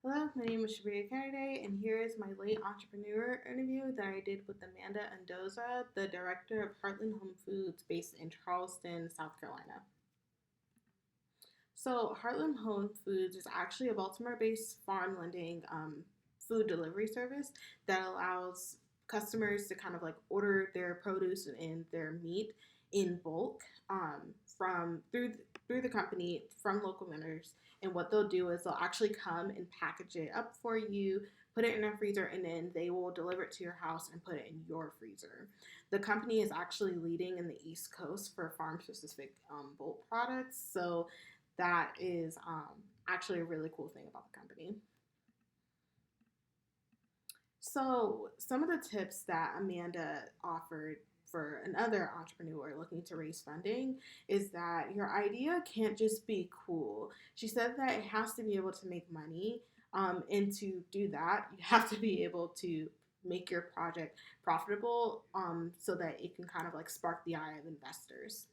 Hello, my name is Shabria Cannaday, and here is my late entrepreneur interview that I did with Amanda Andoza, the director of Heartland Home Foods based in Charleston, South Carolina. So, Heartland Home Foods is actually a Baltimore based farm lending food delivery service that allows customers to kind of like order their produce and their meat in bulk through the company from local vendors. And what they'll do is they'll actually come and package it up for you, put it in a freezer, and then they will deliver it to your house and put it in your freezer. The company is actually leading in the East Coast for farm specific bulk products. So that is actually a really cool thing about the company. So, some of the tips that Amanda offered for another entrepreneur looking to raise funding is that your idea can't just be cool. She said that it has to be able to make money. And to do that, you have to be able to make your project profitable so that it can kind of like spark the eye of investors.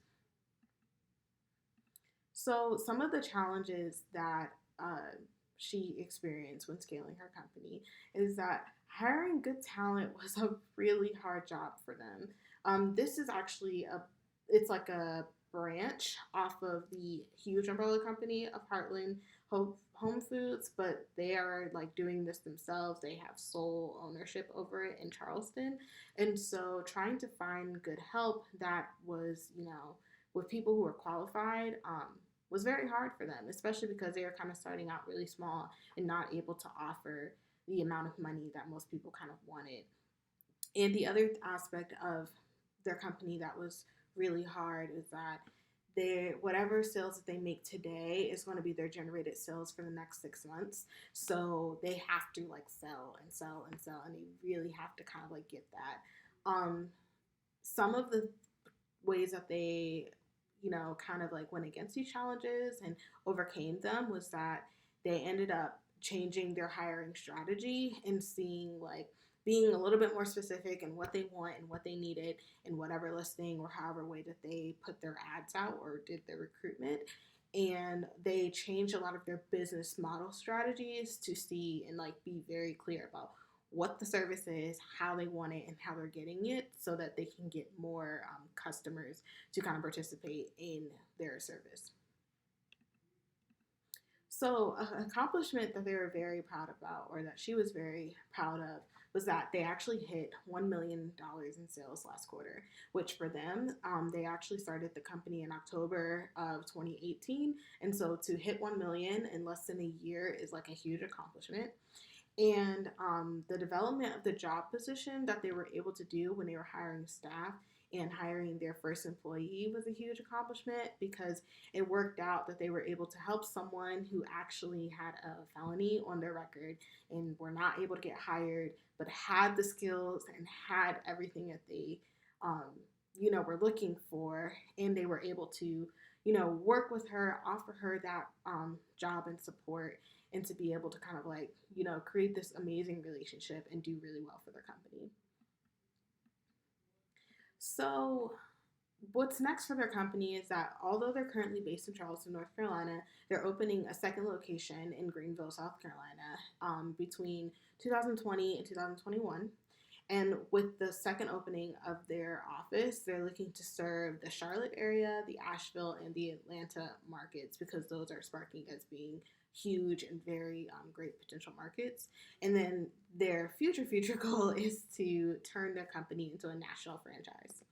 So, some of the challenges that she experienced when scaling her company is that hiring good talent was a really hard job for them. This is actually it's like a branch off of the huge umbrella company of Heartland Home Foods, but they are like doing this themselves. They have sole ownership over it in Charleston. And so trying to find good help that was, with people who were qualified was very hard for them, especially because they were kind of starting out really small and not able to offer the amount of money that most people kind of wanted. And the other aspect of their company that was really hard is that they whatever sales that they make today is going to be their generated sales for the next 6 months. So they have to like sell and sell and sell, and they really have to kind of like get that. Some of the ways that they kind of like went against these challenges and overcame them was that they ended up changing their hiring strategy and seeing like being a little bit more specific in what they want and what they needed in whatever listing or however way that they put their ads out or did their recruitment. And they changed a lot of their business model strategies to see and like be very clear about what the service is, how they want it, and how they're getting it so that they can get more customers to kind of participate in their service. So, an accomplishment that they were very proud about, or that she was very proud of, was that they actually hit $1 million in sales last quarter, which for them, they actually started the company in October of 2018. And so to hit 1 million in less than a year is like a huge accomplishment. And the development of the job position that they were able to do when they were hiring staff and hiring their first employee was a huge accomplishment because it worked out that they were able to help someone who actually had a felony on their record and were not able to get hired, but had the skills and had everything that they, were looking for, and they were able to, work with her, offer her that job and support, and to be able to kind of like, create this amazing relationship and do really well for their company. So, what's next for their company is that although they're currently based in Charleston, North Carolina, they're opening a second location in Greenville, South Carolina, between 2020 and 2021. And with the second opening of their office, they're looking to serve the Charlotte area, the Asheville, and the Atlanta markets because those are sparking as being huge and very great potential markets. And then their future goal is to turn their company into a national franchise.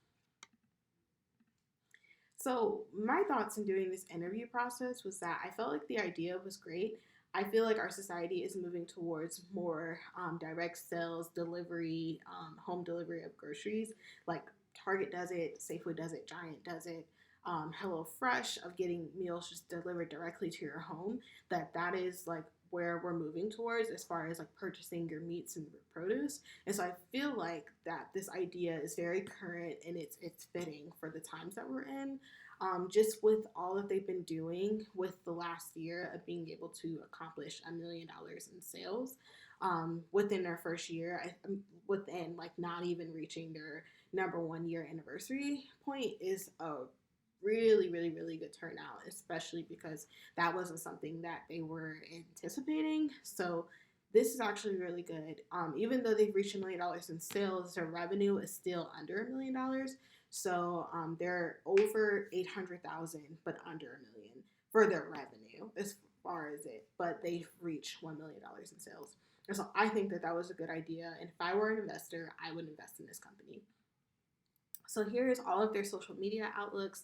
So, my thoughts in doing this interview process was that I felt like the idea was great. I feel like our society is moving towards more direct sales, delivery, home delivery of groceries. Like Target does it, Safeway does it, Giant does it, Hello Fresh of getting meals just delivered directly to your home. That is like where we're moving towards as far as like purchasing your meats and your produce. And so I feel like that this idea is very current and it's fitting for the times that we're in. Just with all that they've been doing with the last year of being able to accomplish $1 million in sales within their first year, within like not even reaching their number 1 year anniversary point is a really, really, really good turnout, especially because that wasn't something that they were anticipating. So this is actually really good. Even though they've reached $1 million in sales, their revenue is still under $1 million. So they're over 800,000, but under a million for their revenue as far as it. But they've reached $1 million in sales. And so I think that that was a good idea. And if I were an investor, I would invest in this company. So here's all of their social media outlooks.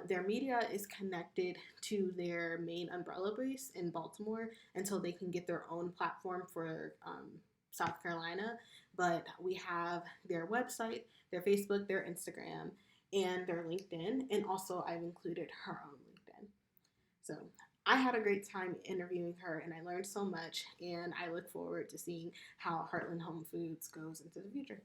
Their media is connected to their main umbrella base in Baltimore until they can get their own platform for South Carolina. But we have their website, their Facebook, their Instagram, and their LinkedIn. And also, I've included her own LinkedIn. So I had a great time interviewing her and I learned so much. And I look forward to seeing how Heartland Home Foods goes into the future.